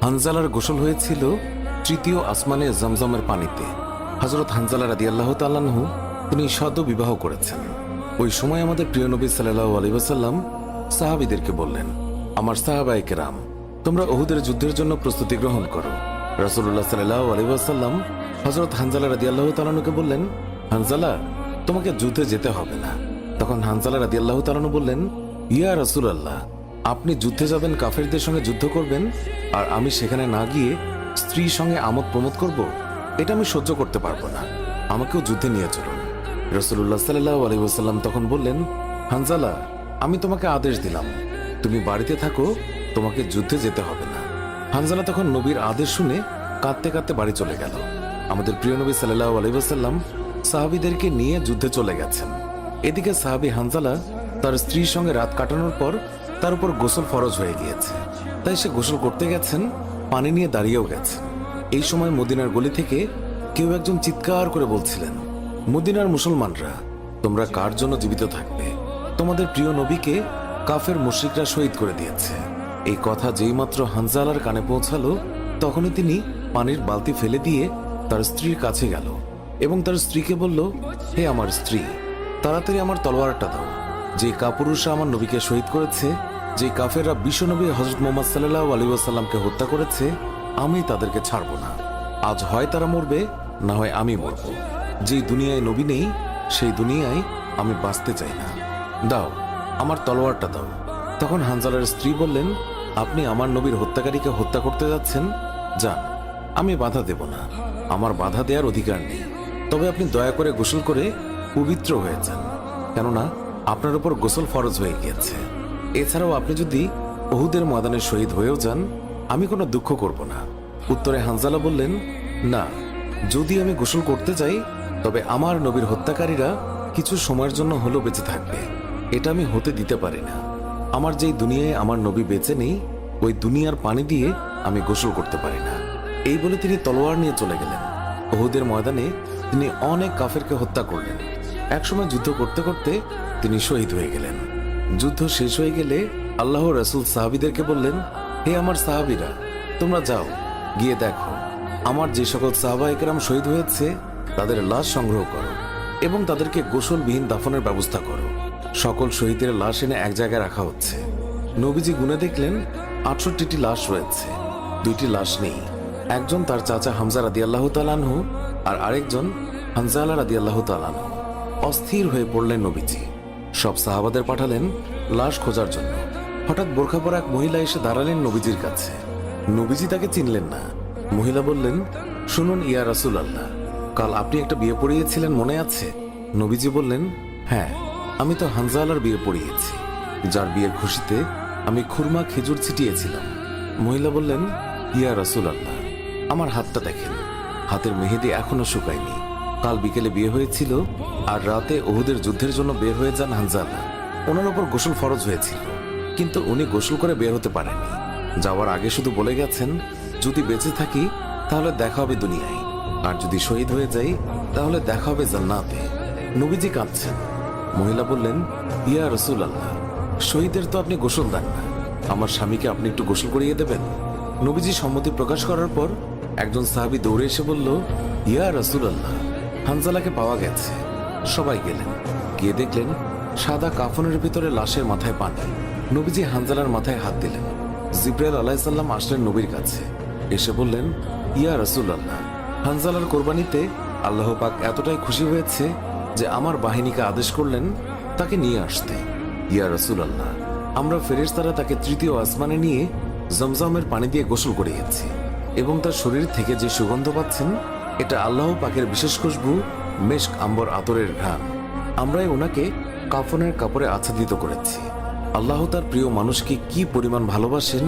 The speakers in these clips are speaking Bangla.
হানজালার গোসল হয়েছিল তৃতীয় আসমানে জমজমের পানিতে। হযরত হানজালা রাদিয়াল্লাহু তাআলা আনহু তিনি সদ্য বিবাহ করেছেন। ওই সময় আমাদের প্রিয় নবী সাল্লাল্লাহু আলাইহি ওয়াসাল্লাম সাহাবীদেরকে বললেন, আমার সাহাবায়ে কেরাম, তোমরা উহুদের যুদ্ধের জন্য প্রস্তুতি গ্রহণ করো। রাসূলুল্লাহ সাল্লাল্লাহু আলাইহি ওয়াসাল্লাম হযরত হানজালা রাদিয়াল্লাহু তাআলা আনহুকে বললেন, হানজালা, তোমাকে যুদ্ধে যেতে হবে না। তখন হানজালা রাদিয়াল্লাহু তাআলা আনহু বললেন, ইয়া রাসূলুল্লাহ, আপনি যুদ্ধে যাবেন, কাফেরদের সঙ্গে যুদ্ধ করবেন, আর আমি সেখানে না গিয়ে স্ত্রীর সঙ্গে আমোদ প্রমোদ করব? এটা আমি সহ্য করতে পারবো না, আমাকেও যুদ্ধে নিয়ে চলুন। রাসূলুল্লাহ সাল্লাল্লাহু আলাইহি ওয়াসাল্লাম তখন বললেন, হানজালা, আমি তোমাকে আদেশ দিলাম, তুমি বাড়িতে থাকো, তোমাকে যুদ্ধে যেতে হবে না। হানজালা তখন নবীর আদেশ শুনে কাঁদতে কাঁদতে বাড়ি চলে গেল। আমাদের প্রিয় নবী সাল্লাল্লাহু আলাইহি ওয়াসাল্লাম সাহাবীদেরকে নিয়ে যুদ্ধে চলে গেছেন। এদিকে সাহাবী হানজালা তার স্ত্রীর সঙ্গে রাত কাটানোর পর তার উপর গোসল ফরজ হয়ে গিয়েছে, তাই সে গোসল করতে গেছেন, পানি নিয়ে দাঁড়িয়েও গেছেন। এই সময় মদিনার গলি থেকে কেউ একজন চিৎকার করে বলছিলেন, মদিনার মুসলমানরা, তোমরা কার জন্য জীবিত থাকবে? তোমাদের প্রিয় নবীকে কাফের মুশরিকরা শহীদ করে দিয়েছে। এই কথা যেই মাত্র হানজালার কানে পৌঁছালো, তখনই তিনি পানির বালতি ফেলে দিয়ে তার স্ত্রীর কাছে গেল এবং তার স্ত্রীকে বলল, হে আমার স্ত্রী, তাড়াতাড়ি আমার তলোয়ারটা দাও। যে কাপুরুষরা আমার নবীকে শহীদ করেছে, যে কাফেররা বিশ্বনবী হযরত মুহাম্মদ সাল্লাল্লাহু আলাইহি ওয়াসাল্লামকে হত্যা করেছে, আমি তাদেরকে ছাড়ব না। আজ হয় তারা মরবে, না হয় আমি মরব। যেই দুনিয়ায় নবী নেই, সেই দুনিয়ায় আমি বাঁচতে চাই না। দাও, আমার তলোয়ারটা দাও। তখন হানজালার স্ত্রী বললেন, আপনি আমার নবীর হত্যাকারীকে হত্যা করতে যাচ্ছেন? যান, আমি বাধা দেব না, আমার বাধা দেওয়ার অধিকার নেই। তবে আপনি দয়া করে গোসল করে পবিত্র হয়ে যান, কেননা আপনার উপর গোসল ফরজ হয়ে গিয়েছে। এছাড়াও আপনি যদি উহুদের ময়দানে শহীদ হয়েও যান, আমি কোনো দুঃখ করব না। উত্তরে হানজালা বললেন, না, যদি আমি গোসল করতে যাই, তবে আমার নবীর হত্যাকারীরা কিছু সময়ের জন্য হলেও বেঁচে থাকবে। এটা আমি হতে দিতে পারি না। আমার যেই দুনিয়ায় আমার নবী বেঁচে নেই, ওই দুনিয়ার পানি দিয়ে আমি গোসল করতে পারি না। এই বলে তিনি তলোয়ার নিয়ে চলে গেলেন। উহুদের ময়দানে তিনি অনেক কাফেরকে হত্যা করলেন। একসময় যুদ্ধ করতে করতে তিনি শহীদ হয়ে গেলেন। যুদ্ধ শেষ হয়ে গেলে আল্লাহ রাসূল সাহাবীদেরকে বললেন, হে আমার সাহাবীরা, তোমরা যাও, গিয়ে দেখো আমার যে সকল সাহাবায়ে কেরাম শহীদ হয়েছে তাদের লাশ সংগ্রহ করো এবং তাদেরকে গোসলবিহীন দাফনের ব্যবস্থা করো। সকল শহীদের লাশ এনে এক জায়গায় রাখা হচ্ছে। নবীজি গুনে দেখলেন ৬৮টি লাশ রয়েছে, ২টি লাশ নেই। একজন তার চাচা হামজা রাদিয়াল্লাহু তাআলা আনহু, আর আরেকজন হানজালা রাদিয়াল্লাহু তাআলা আনহু। অস্থির হয়ে পড়লেন নবীজি। সব সাহাবাদের পাঠালেন লাশ খোঁজার জন্য। হঠাৎ বোরখা পরা এক মহিলা এসে দাঁড়ালেন নবীজির কাছে। নবীজি তাকে চিনলেন না। মহিলা বললেন, শুনুন ইয়া রাসূলুল্লাহ, কাল আপনি একটা বিয়ে পড়িয়েছিলেন, মনে আছে? নবীজি বললেন, হ্যাঁ, আমি তো হানজালার বিয়ে পড়িয়েছি, যার বিয়ের খুশিতে আমি খুরমা খেজুর ছিটিয়েছিলাম। মহিলা বললেন, ইয়া রাসূলুল্লাহ, আমার হাতটা দেখেন, হাতের মেহেদি এখনো শুকায়নি। কাল বিকেলে বিয়ে হয়েছিল, আর রাতে উহুদের যুদ্ধের জন্য বের হয়ে যান হানজালা। ওনার উপর গোসল ফরজ হয়েছিল, কিন্তু উনি গোসল করে বের হতে পারেননি। যাওয়ার আগে শুধু বলে গেছেন, যদি বেঁচে থাকি তাহলে দেখা হবে দুনিয়ায়, আর যদি শহীদ হয়ে যাই তাহলে দেখা হবে জান্নাতে। নবীজি কাঁদছেন। মহিলা বললেন, ইয়া রাসূলুল্লাহ, শহীদের তো আপনি গোসল দেন না, আমার স্বামীকে আপনি একটু গোসল করিয়ে দেবেন। নবীজি সম্মতি প্রকাশ করার পর একজন সাহাবী দৌড়ে এসে বলল, ইয়া রাসূলুল্লাহ, হানজালাকে পাওয়া গেছে। সবাই গেলেন, গিয়ে দেখলেন সাদা কাফনের ভিতরে লাশের মাথায় পানি। নবীজি হানজালার মাথায় হাত দিলেন। জিবরাইল আলাইহিস সালাম আসলেন নবীর কাছে, এসে বললেন, ইয়া রাসূলুল্লাহ, হানজালার কোরবানিতে আল্লাহ পাক এতটাই খুশি হয়েছে যে আমার বাহিনীকে আদেশ করলেন তাকে নিয়ে আসতে। ইয়া রাসূলুল্লাহ, আমরা ফেরেশতারা তাকে তৃতীয় আসমানে নিয়ে জমজমের পানি দিয়ে গোসল করিয়েছি এবং তার শরীর থেকে যে সুগন্ধ পাচ্ছেন, এটা আল্লাহ পাকের বিশেষ খুশবু, মেশক আম্বর আতরের ঘ্রাণ। আমরাই ওনাকে কাফনের কাপড়ে আচ্ছাদিত করেছি। আল্লাহ তার প্রিয় মানুষকে কি পরিমাণ ভালোবাসেন,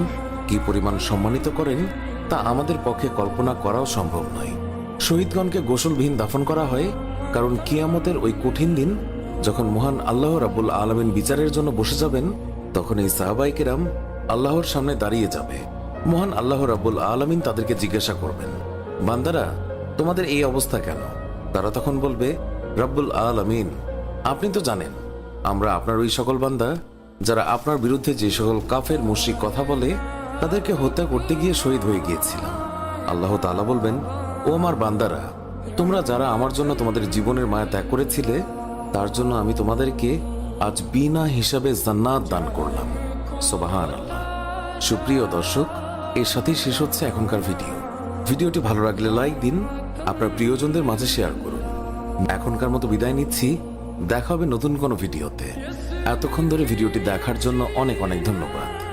কি পরিমাণ সম্মানিত করেন, তা আমাদের পক্ষে কল্পনা করাও সম্ভব নয়। শহীদগণকে গোসলবিহীন দাফন করা হয়, কারণ কিয়ামতের ওই কঠিন দিন যখন মহান আল্লাহ রাব্বুল আলামিন বিচারের জন্য বসে যাবেন, তখন এই সাহাবায়ে কেরাম আল্লাহর সামনে দাঁড়িয়ে যাবে। মহান আল্লাহ রাব্বুল আলামিন তাদেরকে জিজ্ঞাসা করবেন, বান্দারা, তোমাদের এই অবস্থা কেন? তারা তখন বলবে, রাব্বুল আলামিন, আপনি তো জানেন আমরা আপনার ওই সকল বান্দা যারা আপনার বিরুদ্ধে যে সকল কাফের মুশরিক কথা বলে তাদেরকে হত্যা করতে গিয়ে শহীদ হয়ে গিয়েছিলাম। আল্লাহ তাআলা বলবেন, ও আমার বান্দারা, তোমরা যারা আমার জন্য তোমাদের জীবনের মায়া ত্যাগ করেছিলে, তার জন্য আমি তোমাদেরকে আজ বিনা হিসাবে জান্নাত দান করলাম। সুবহানাল্লাহ। সুপ্রিয় দর্শক, এর সাথেই শেষ হচ্ছে এখনকার ভিডিওটি ভালো লাগলে লাইক দিন, আপনার প্রিয়জনদের মাঝে শেয়ার করুন। এখনকার মতো বিদায় নিচ্ছি, দেখা হবে নতুন কোনো ভিডিওতে। এতক্ষণ ধরে ভিডিওটি দেখার জন্য অনেক অনেক ধন্যবাদ।